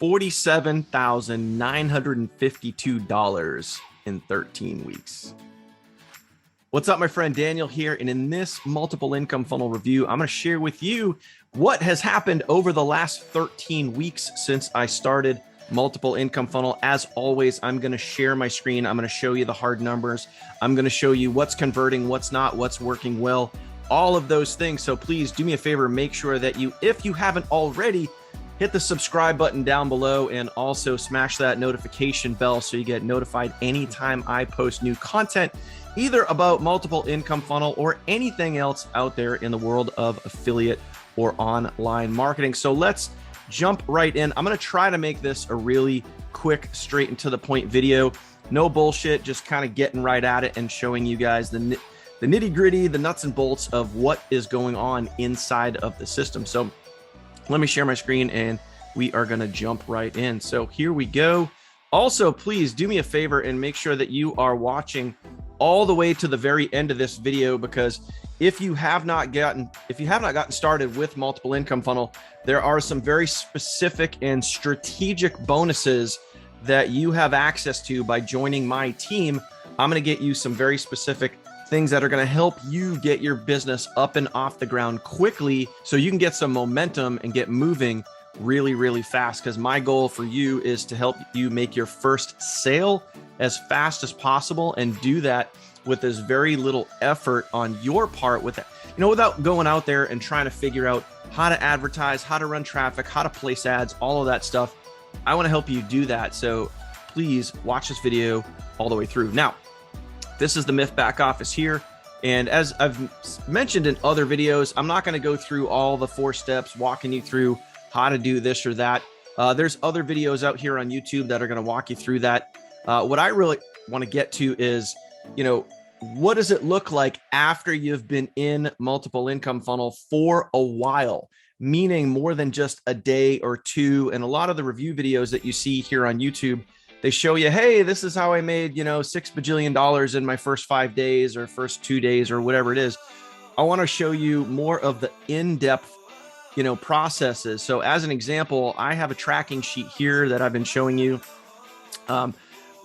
$47,952 in 13 weeks. What's up, my friend Daniel here, and in this multiple income funnel review, I'm going to share with you what has happened over the last 13 weeks since I started multiple income funnel. As always, I'm going to share my screen. I'm going to show you the hard numbers. I'm going to show you what's converting, what's not, what's working well, all of those things. So please do me a favor, make sure that you, if you haven't already, hit the subscribe button down below and also smash that notification bell so you get notified anytime I post new content, either about multiple income funnel or anything else out there in the world of affiliate or online marketing. So let's jump right in. I'm going to try to make this a really quick, straight and to the point video. No bullshit, just kind of getting right at it and showing you guys the nitty gritty, the nuts and bolts of what is going on inside of the system. So let me share my screen and we are going to jump right in. So here we go. Also, please do me a favor and make sure that you are watching all the way to the very end of this video, because if you have not gotten started with multiple income funnel, there are some very specific and strategic bonuses that you have access to by joining my team. I'm going to get you some very specific things that are going to help you get your business up and off the ground quickly so you can get some momentum and get moving really, really fast. Because my goal for you is to help you make your first sale as fast as possible and do that with as very little effort on your part without going out there and trying to figure out how to advertise, how to run traffic, how to place ads, all of that stuff. I want to help you do that. So please watch this video all the way through. Now, this is the Myth back office here. And as I've mentioned in other videos, I'm not going to go through all the 4 steps, walking you through how to do this or that. There's other videos out here on YouTube that are going to walk you through that. What I really want to get to is, what does it look like after you've been in multiple income funnel for a while, meaning more than just a day or two. And a lot of the review videos that you see here on YouTube, they show you, hey, this is how I made, $6 bajillion in my first 5 days or first 2 days or whatever it is. I want to show you more of the in-depth, processes. So as an example, I have a tracking sheet here that I've been showing you,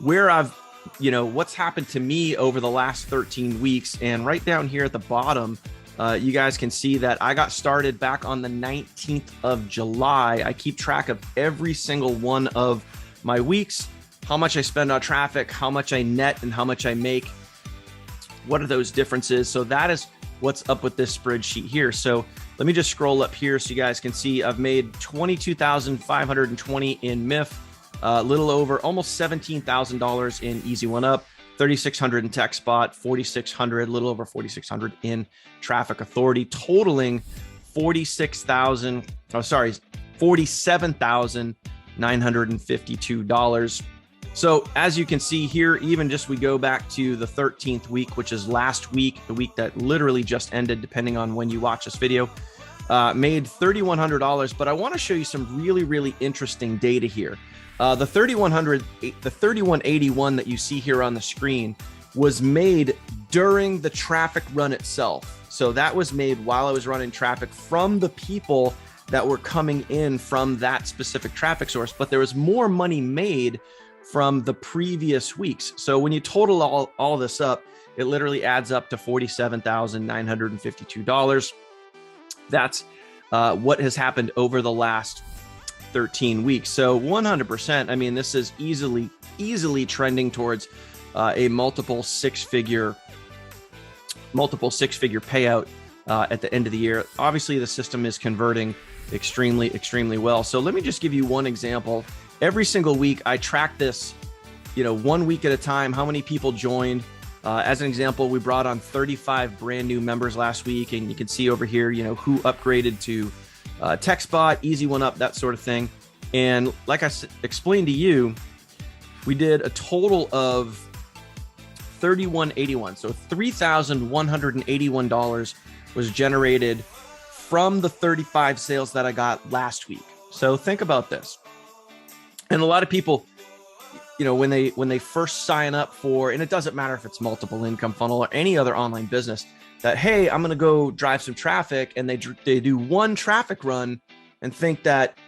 where I've, what's happened to me over the last 13 weeks. And right down here at the bottom, you guys can see that I got started back on the 19th of July. I keep track of every single one of my weeks, how much I spend on traffic, how much I net, and how much I make. What are those differences? So that is what's up with this spreadsheet here. So let me just scroll up here so you guys can see I've made $22,520 in MIF, a little over almost $17,000 in Easy One Up, $3,600 in TechSpot, $4,600, a little over $4,600 in Traffic Authority, totaling $47,952. So as you can see here, even just we go back to the 13th week, which is last week, the week that literally just ended, depending on when you watch this video, made $3,100. But I want to show you some really, really interesting data here. The 3181 that you see here on the screen was made during the traffic run itself. So that was made while I was running traffic from the people that were coming in from that specific traffic source, but there was more money made from the previous weeks. So when you total all this up, it literally adds up to $47,952. That's what has happened over the last 13 weeks. So 100%, I mean, this is easily trending towards a multiple six-figure payout at the end of the year. Obviously, the system is converting extremely, extremely well. So let me just give you one example. Every single week, I track this, 1 week at a time, how many people joined. As an example, we brought on 35 brand new members last week, and you can see over here, who upgraded to TechSpot, Easy One Up, that sort of thing. And like I explained to you, we did a total of $3,181. So $3,181 was generated from the 35 sales that I got last week. So think about this. And a lot of people, when they first sign up for, and it doesn't matter if it's multiple income funnel or any other online business, that, hey, I'm going to go drive some traffic, and they do one traffic run and think that,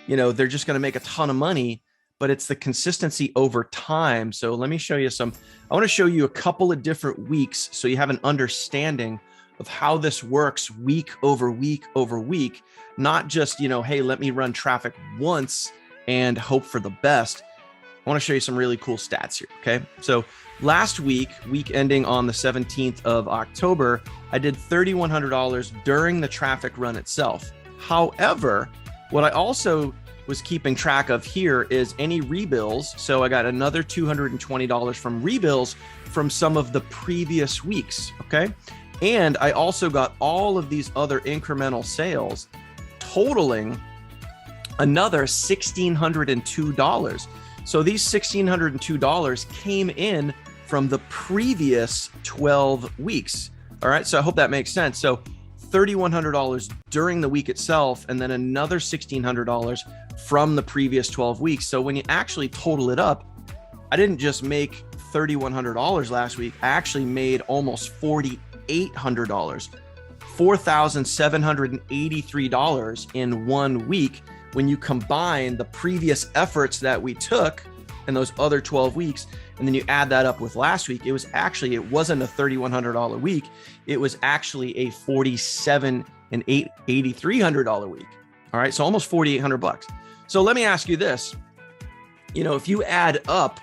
they're just going to make a ton of money, but it's the consistency over time. So let me show you I want to show you a couple of different weeks so you have an understanding of how this works week over week over week, not just, hey, let me run traffic once and hope for the best. I want to show you some really cool stats here. Okay. So last week ending on the 17th of October, I did $3,100 during the traffic run itself. However, what I also was keeping track of here is any rebills. So I got another $220 from rebills from some of the previous weeks. Okay. And I also got all of these other incremental sales totaling another $1,602. So these $1,602 came in from the previous 12 weeks. All right. So I hope that makes sense. So $3,100 during the week itself, and then another $1,600 from the previous 12 weeks. So when you actually total it up, I didn't just make $3,100 last week. I actually made almost $4,800, $4,783 in 1 week. When you combine the previous efforts that we took in those other 12 weeks, and then you add that up with last week, it wasn't a $3,100 week. It was actually a $4,700 and $8,300 week. All right. So almost $4,800. So let me ask you this, if you add up,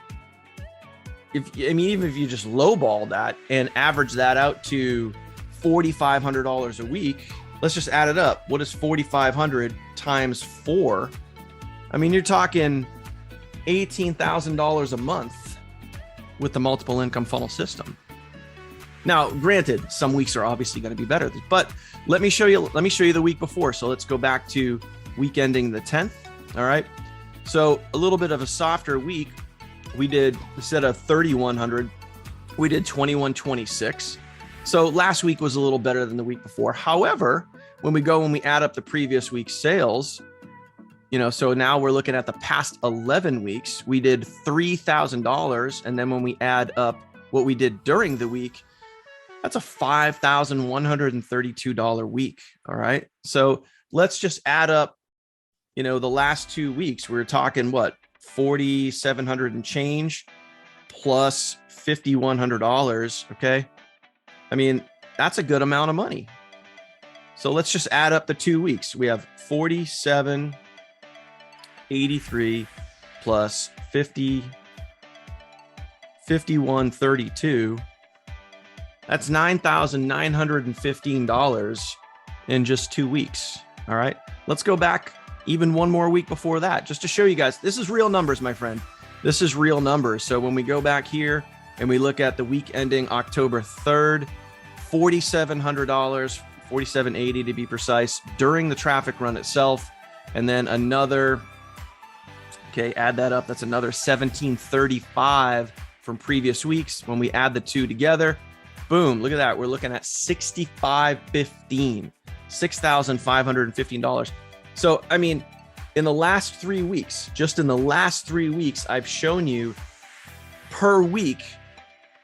even if you just lowball that and average that out to $4,500 a week, let's just add it up. What is 4,500 times 4? You're talking $18,000 a month with the multiple income funnel system. Now, granted, some weeks are obviously going to be better, but let me show you the week before. So let's go back to week ending the 10th. All right. So a little bit of a softer week. We did, instead of 3,100, we did 2,126. So last week was a little better than the week before. However, when we add up the previous week's sales, so now we're looking at the past 11 weeks, we did $3,000. And then when we add up what we did during the week, that's a $5,132 week. All right. So let's just add up, the last 2 weeks. We're talking what? 4,700 and change plus $5,100. Okay. That's a good amount of money. So let's just add up the 2 weeks. We have 4,783 plus 5,132. That's $9,915 in just 2 weeks. All right. Let's go back even one more week before that, just to show you guys, this is real numbers, my friend. This is real numbers. So when we go back here and we look at the week ending October 3rd, $4,700, $4,780 to be precise, during the traffic run itself. And then another, add that up. That's another $1,735 from previous weeks. When we add the two together, boom, look at that. We're looking at $6,515, $6,515. So, in the last 3 weeks, just in the last 3 weeks, I've shown you per week,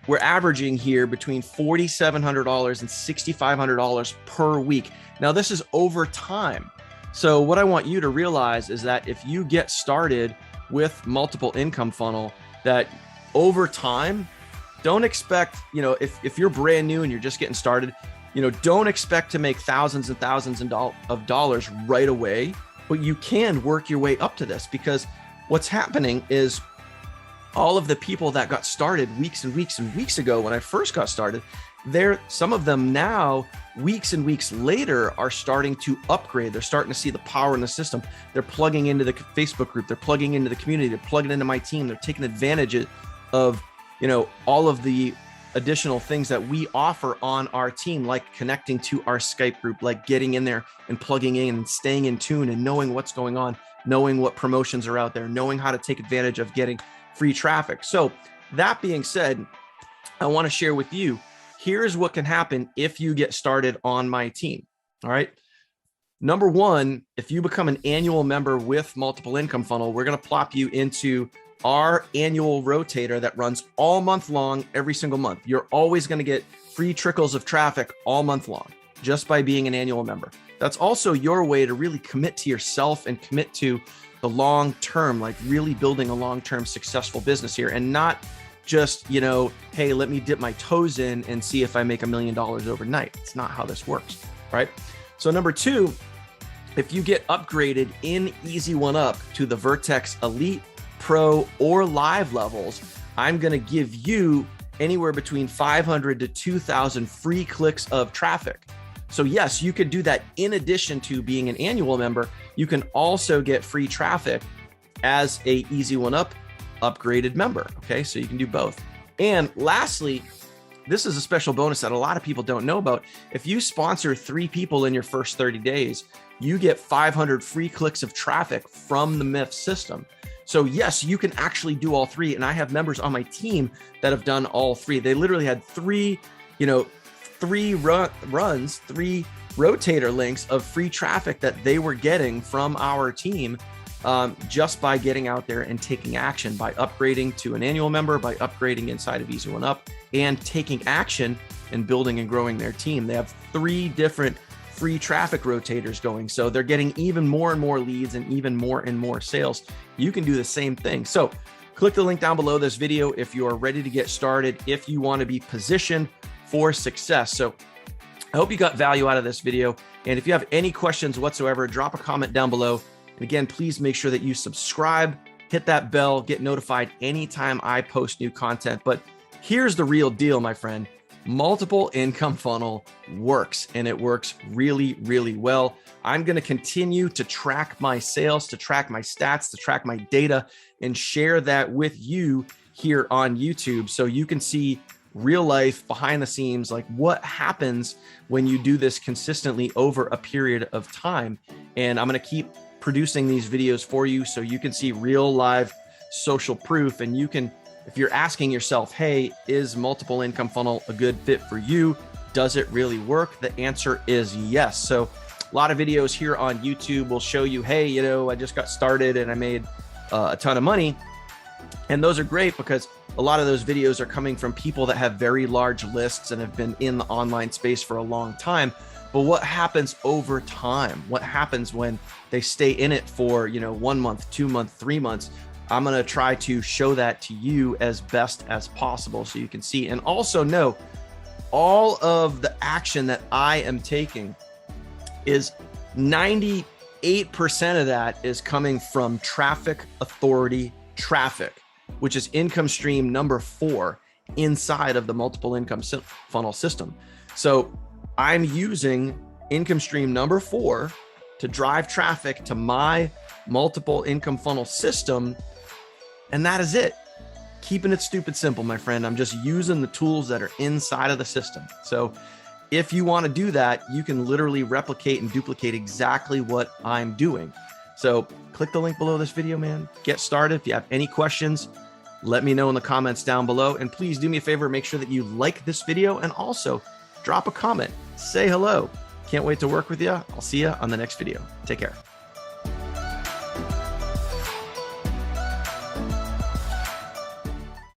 we're averaging here between $4,700 and $6,500 per week. Now, this is over time. So what I want you to realize is that if you get started with multiple income funnel, that over time, don't expect, if you're brand new and you're just getting started, don't expect to make thousands and thousands of dollars right away, but you can work your way up to this, because what's happening is all of the people that got started weeks and weeks and weeks ago when I first got started, some of them now, weeks and weeks later, are starting to upgrade. They're starting to see the power in the system. They're plugging into the Facebook group. They're plugging into the community. They're plugging into my team. They're taking advantage of, all of the additional things that we offer on our team, like connecting to our Skype group, like getting in there and plugging in and staying in tune and knowing what's going on, knowing what promotions are out there, knowing how to take advantage of getting free traffic. So that being said, I want to share with you, here's what can happen if you get started on my team. All right. Number one, if you become an annual member with Multiple Income Funnel, we're going to plop you into our annual rotator that runs all month long, every single month. You're always going to get free trickles of traffic all month long just by being an annual member. that's also your way to really commit to yourself and commit to the long term, like really building a long-term successful business here, and not just, hey, let me dip my toes in and see if I make $1 million overnight. It's not how this works, right? So number two, if you get upgraded in Easy One Up to the Vertex Elite, Pro, or Live levels, I'm going to give you anywhere between 500 to 2,000 free clicks of traffic. So yes, you could do that in addition to being an annual member. You can also get free traffic as a Easy One Up upgraded member. Okay, so you can do both. And lastly, this is a special bonus that a lot of people don't know about. If you sponsor 3 people in your first 30 days, you get 500 free clicks of traffic from the Myth system. So yes, you can actually do all 3. And I have members on my team that have done all 3. They literally had 3 rotator links of free traffic that they were getting from our team just by getting out there and taking action, by upgrading to an annual member, by upgrading inside of Easy One Up, and taking action and building and growing their team. They have 3 different free traffic rotators going. So they're getting even more and more leads and even more sales. You can do the same thing. So click the link down below this video if you are ready to get started, if you want to be positioned for success. So I hope you got value out of this video. And if you have any questions whatsoever, drop a comment down below. And again, please make sure that you subscribe, hit that bell, get notified anytime I post new content. But here's the real deal, my friend. Multiple income funnel works, and it works really, really well. I'm going to continue to track my sales, to track my stats, to track my data, and share that with you here on YouTube so you can see real life behind the scenes, like what happens when you do this consistently over a period of time. And I'm going to keep producing these videos for you so you can see real live social proof. And you can, if you're asking yourself, hey, is multiple income funnel a good fit for you? Does it really work? The answer is yes. So a lot of videos here on YouTube will show you, hey, I just got started and I made a ton of money. And those are great because a lot of those videos are coming from people that have very large lists and have been in the online space for a long time. But what happens over time? What happens when they stay in it for, 1 month, 2 months, 3 months? I'm going to try to show that to you as best as possible so you can see. And also know all of the action that I am taking is 98% of that is coming from traffic authority traffic, which is income stream number 4 inside of the multiple income funnel system. So I'm using income stream number 4 to drive traffic to my multiple income funnel system. And that is it. Keeping it stupid simple, my friend. I'm just using the tools that are inside of the system. So if you want to do that, you can literally replicate and duplicate exactly what I'm doing. So click the link below this video, man. Get started. If you have any questions, let me know in the comments down below. And please do me a favor, make sure that you like this video and also drop a comment. Say hello. Can't wait to work with you. I'll see you on the next video. Take care.